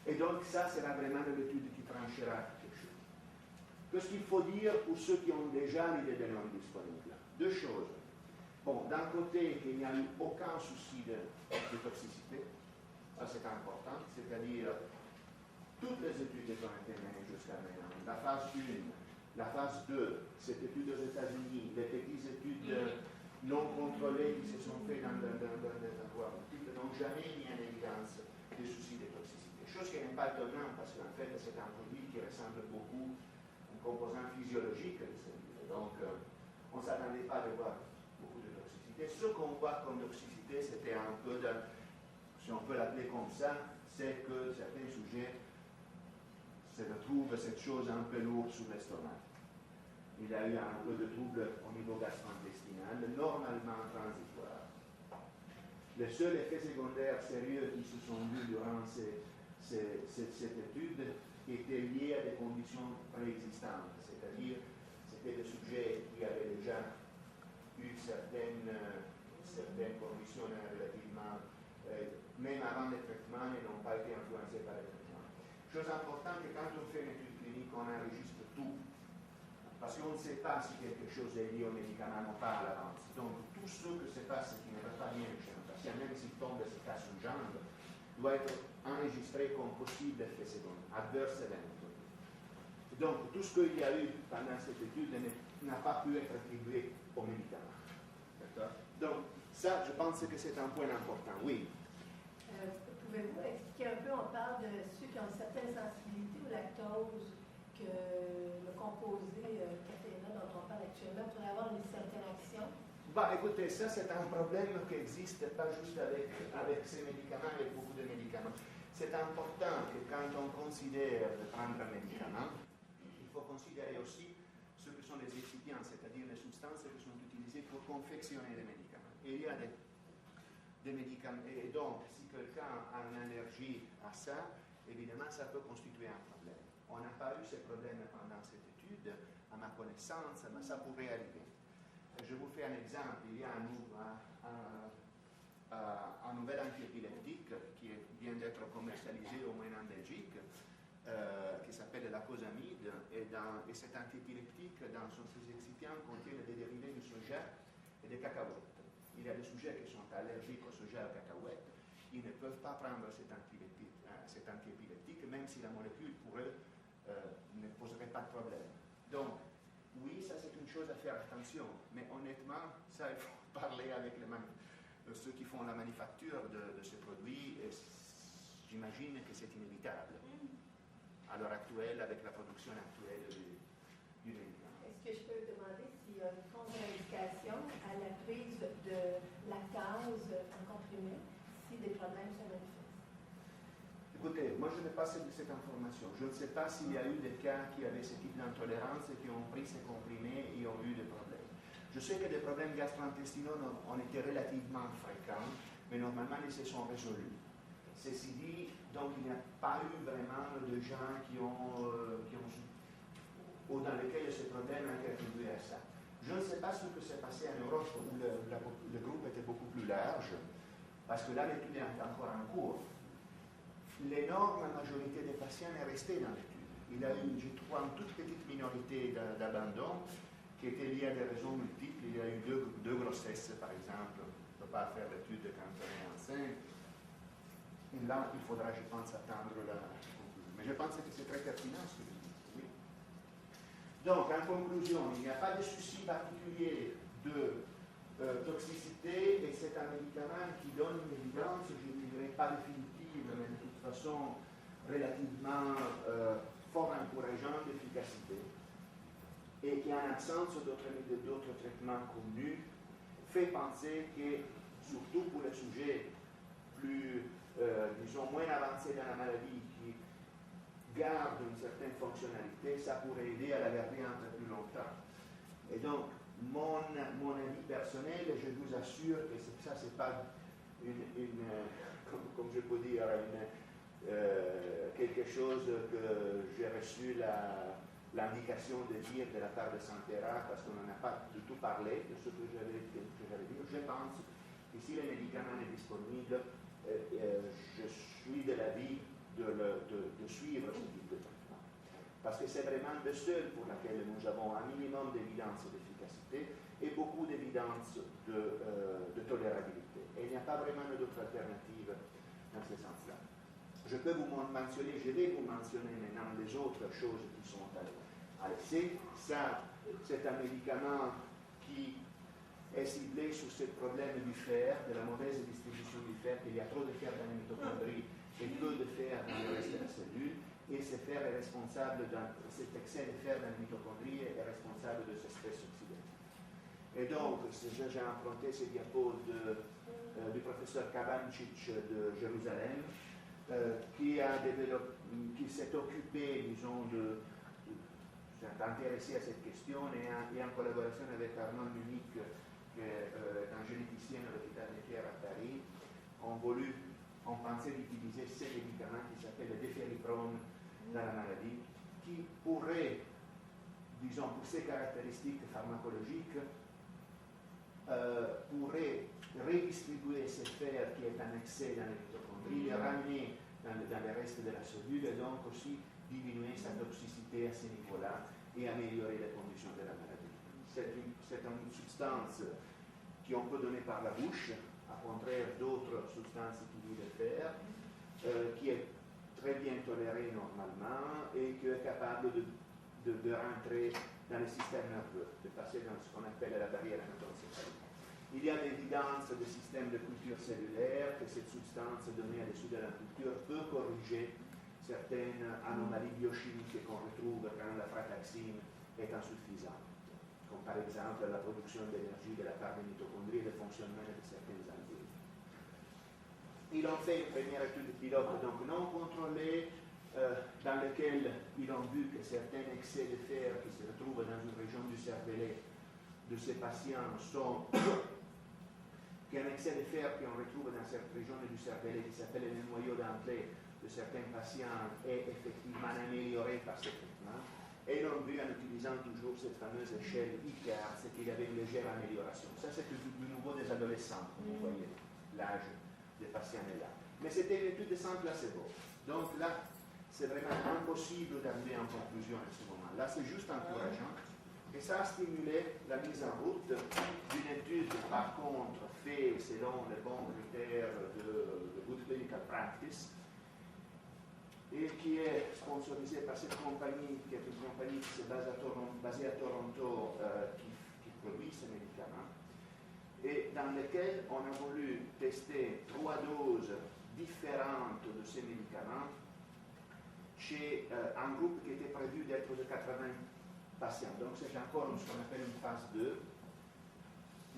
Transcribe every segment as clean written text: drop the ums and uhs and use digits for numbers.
Et donc ça sera vraiment l'étude qui tranchera quelque chose. Qu'est-ce qu'il faut dire pour ceux qui ont déjà l'idée de normes disponibles? Deux choses. Bon, d'un côté, qu'il n'y a eu aucun souci de toxicité, ça c'est important, c'est-à-dire toutes les études qui ont été menées jusqu'à maintenant, la phase 1, la phase 2, cette étude aux États-Unis, les petites études non contrôlées qui se sont faites dans des endroits multiples n'ont jamais mis en évidence des soucis de toxicité. Chose qui n'est pas étonnante parce qu'en fait c'est un produit qui ressemble beaucoup à un composant physiologique de cellules. Donc on ne s'attendait pas à voir beaucoup de toxicité. Ce qu'on voit comme toxicité, c'était un peu de, si on peut l'appeler comme ça, c'est que certains sujets se retrouvent cette chose un peu lourde sur l'estomac. Il y a eu un peu de troubles au niveau gastro-intestinal, normalement transitoires. Les seuls effets secondaires sérieux qui se sont vus durant cette étude étaient liés à des conditions préexistantes, c'est-à-dire c'était des sujets qui avaient déjà eu certaines conditions relativement, même avant les traitements, et n'ont pas été influencés par les traitements. Chose importante, que quand on fait une étude clinique, on enregistre tout. Parce qu'on ne sait pas si quelque chose est lié au médicament ou pas à l'avance. Donc, tout ce que se passe qui ne va pas bien chez un patient, même s'il tombe et se casse une jambe, doit être enregistré comme possible effet secondaire, adverse event. Donc, tout ce qu'il y a eu pendant cette étude n'a pas pu être attribué au médicament. D'accord? Donc, ça, je pense que c'est un point important. Oui. Pouvez-vous expliquer un peu, on parle de ceux qui ont une certaine sensibilité au lactose, que le composé caféinol dont on parle actuellement pourrait avoir une certaine action? Bah, écoutez, ça c'est un problème qui existe pas juste avec ces médicaments, avec beaucoup de médicaments. C'est important que quand on considère de prendre un médicament, il faut considérer aussi ce que sont les excipients, c'est-à-dire les substances qui sont utilisées pour confectionner les médicaments. Et il y a des médicaments, et donc si quelqu'un a une allergie à ça, évidemment ça peut constituer un problème. On n'a pas eu ces problèmes pendant cette étude, à ma connaissance, mais ça pourrait arriver. Je vous fais un exemple. Il y a un nouvel antiépileptique qui vient d'être commercialisé au moins en Belgique, qui s'appelle la cosamide, et cet antiépileptique, dans ses excipients, contient des dérivés du soja et des cacahuètes. Il y a des sujets qui sont allergiques au soja et aux cacahuètes. Ils ne peuvent pas prendre cet antiépileptique, même si la molécule pour eux ne poserait pas de problème. Donc, oui, ça c'est une chose à faire attention, mais honnêtement, ça il faut parler avec ceux qui font la manufacture de ces produits, et j'imagine que c'est inévitable à l'heure actuelle, avec la production actuelle du médicament. Est-ce que je peux demander s'il y a une contre-indication à la prise de lactase en comprimé si des problèmes se manifestent? Écoutez, moi je n'ai pas cette information. Je ne sais pas s'il y a eu des cas qui avaient ce type d'intolérance et qui ont pris ces comprimés et ont eu des problèmes. Je sais que des problèmes gastro-intestinaux ont été relativement fréquents, mais normalement ils se sont résolus. Ceci dit, donc il n'y a pas eu vraiment de gens ou dans lesquels ce problème a été attribué à ça. Je ne sais pas ce que s'est passé en Europe où le groupe était beaucoup plus large, parce que là l'étude est encore en cours. L'énorme majorité des patients est restée dans l'étude. Il y a eu, je crois, une toute petite minorité d'abandon qui était liée à des raisons multiples. Il y a eu deux grossesses, par exemple. On ne peut pas faire l'étude quand on est enceinte. Et là, il faudra, je pense, attendre la conclusion. Mais je pense que c'est très pertinent ce que vous dites. Oui. Donc, en conclusion, il n'y a pas de souci particulier de toxicité, et c'est un médicament qui donne une évidence, je ne dirais pas définitive, mais de toute façon relativement fort encourageante d'efficacité, et qui en absence d'autres traitements connus fait penser que, surtout pour les sujets plus, disons, moins avancés dans la maladie, qui gardent une certaine fonctionnalité, ça pourrait aider à la garder un peu plus longtemps. Et donc, mon avis personnel, je vous assure que ça, c'est pas comme je peux dire, quelque chose que j'ai reçu l'indication de dire de la part de Santhera, parce qu'on n'en a pas du tout parlé de ce que j'avais dit. Je pense que si le médicament est disponible, je suis de l'avis de de suivre ce type de traitement. Parce que c'est vraiment le seul pour lequel nous avons un minimum d'évidence d'efficacité et beaucoup d'évidence de tolérabilité. Et il n'y a pas vraiment d'autre alternative dans ce sens-là. Je vais vous mentionner maintenant les autres choses qui sont à l'essai. Ça, c'est un médicament qui est ciblé sur ce problème du fer, de la mauvaise distribution du fer, qu'il y a trop de fer dans les mitochondries et peu de fer dans le reste de la cellule. Et ce fer est responsable, cet excès de fer dans les mitochondries est responsable de ce stress oxydatif. Et donc, j'ai emprunté ces diapos du professeur Kavancic de Jérusalem, qui s'est occupé, disons, s'est intéressé à cette question et en collaboration avec Arnaud Munich, qui est un généticien à l'hôpital des Pierres à Paris, ont pensé d'utiliser ces médicaments qui s'appellent le défériprone dans la maladie, qui pourraient, disons, pour ces caractéristiques pharmacologiques, pourraient redistribuer ce fer qui est en excès dans les mitochondries, le ramener dans le reste de la cellule et donc aussi diminuer sa toxicité à ce niveau-là et améliorer les conditions de la maladie. C'est une substance qu'on peut donner par la bouche, à contraire d'autres substances qui vivent le fer, qui est très bien tolérée normalement et qui est capable de rentrer dans le système nerveux, de passer dans ce qu'on appelle la barrière hématocéphalique. Il y a l'évidence des systèmes de culture cellulaire que cette substance donnée à l'issue de la culture peut corriger certaines anomalies biochimiques qu'on retrouve quand la frataxine est insuffisante, comme par exemple la production d'énergie de la part des mitochondries et le fonctionnement de certaines enzymes. Ils ont fait une première étude pilote donc non contrôlée, dans laquelle ils ont vu que certains excès de fer qui se retrouvent dans une région du cervelet de ces patients sont qu'un excès de fer qu'on retrouve dans cette région du cervelet qui s'appelle le noyau d'entrée de certains patients est effectivement amélioré par ce traitement. Et ils ont vu en utilisant toujours cette fameuse échelle ICAR, c'est qu'il y avait une légère amélioration. Ça, c'est du nouveau des adolescents, comme vous voyez, l'âge des patients est là. Mais c'était une étude sans placebo. Donc là, c'est vraiment impossible d'arriver en conclusion à ce moment. Là, c'est juste encourageant. Et ça a stimulé la mise en route d'une étude, par contre, faite selon les bons critères de Good Clinical Practice, et qui est sponsorisée par cette compagnie, qui est une compagnie qui est basée à Toronto, qui produit ces médicaments, et dans lequel on a voulu tester 3 doses différentes de ces médicaments chez un groupe qui était prévu d'être de 80 patients. Donc c'est encore ce qu'on appelle une phase 2,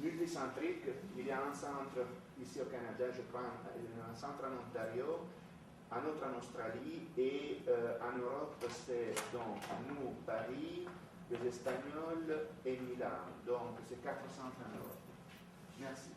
multicentrique. Il y a un centre ici au Canada, je crois, un centre en Ontario, un autre en Australie, et en Europe c'est donc nous, Paris, les Espagnols et Milan. Donc c'est 4 centres en Europe. Merci.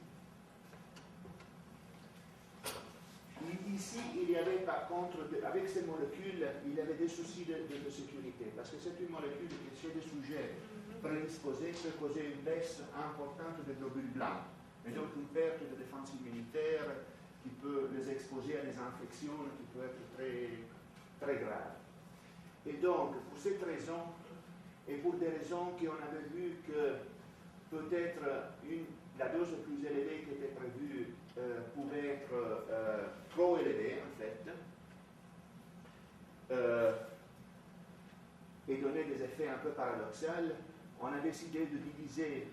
Ici, il y avait par contre, avec ces molécules, il y avait des soucis de sécurité, parce que c'est une molécule qui, chez des sujets prédisposés, peut causer une baisse importante des globules blancs, et donc une perte de défense immunitaire qui peut les exposer à des infections qui peuvent être très, très graves. Et donc, pour cette raison, et pour des raisons qu'on avait vu que peut-être la dose plus élevée qui était prévue pouvait être trop élevée, en fait, et donner des effets un peu paradoxaux, on a décidé de diviser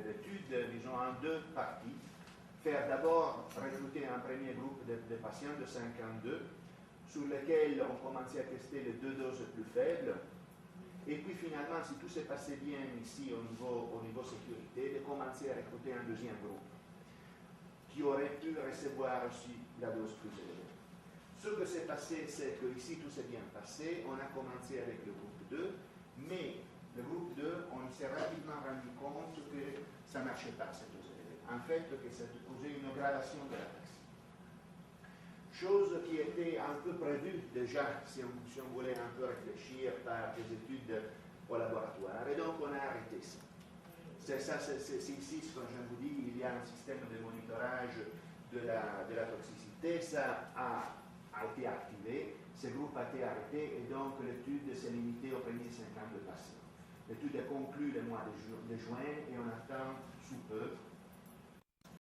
l'étude, disons, en 2 parties. Faire d'abord recruter un premier groupe de patients de 52, sur lesquels on commençait à tester les 2 doses plus faibles. Et puis finalement, si tout s'est passé bien ici au niveau sécurité, de commencer à recruter un deuxième groupe qui aurait pu recevoir aussi la dose plus élevée. Ce que s'est passé, c'est que ici tout s'est bien passé, on a commencé avec le groupe 2, mais le groupe 2, on s'est rapidement rendu compte que ça ne marchait pas cette dose élevée. En fait, que ça causait une aggravation de la taxe. Chose qui était un peu prévue déjà, si on voulait un peu réfléchir par des études au laboratoire, et donc on a arrêté ça. C'est ici ce que je vous dis, il y a un système de monitorage de la toxicité test a été activé, ce groupe a été arrêté et donc l'étude s'est limitée aux premiers 52 patients. L'étude est conclue le mois de juin et on attend sous peu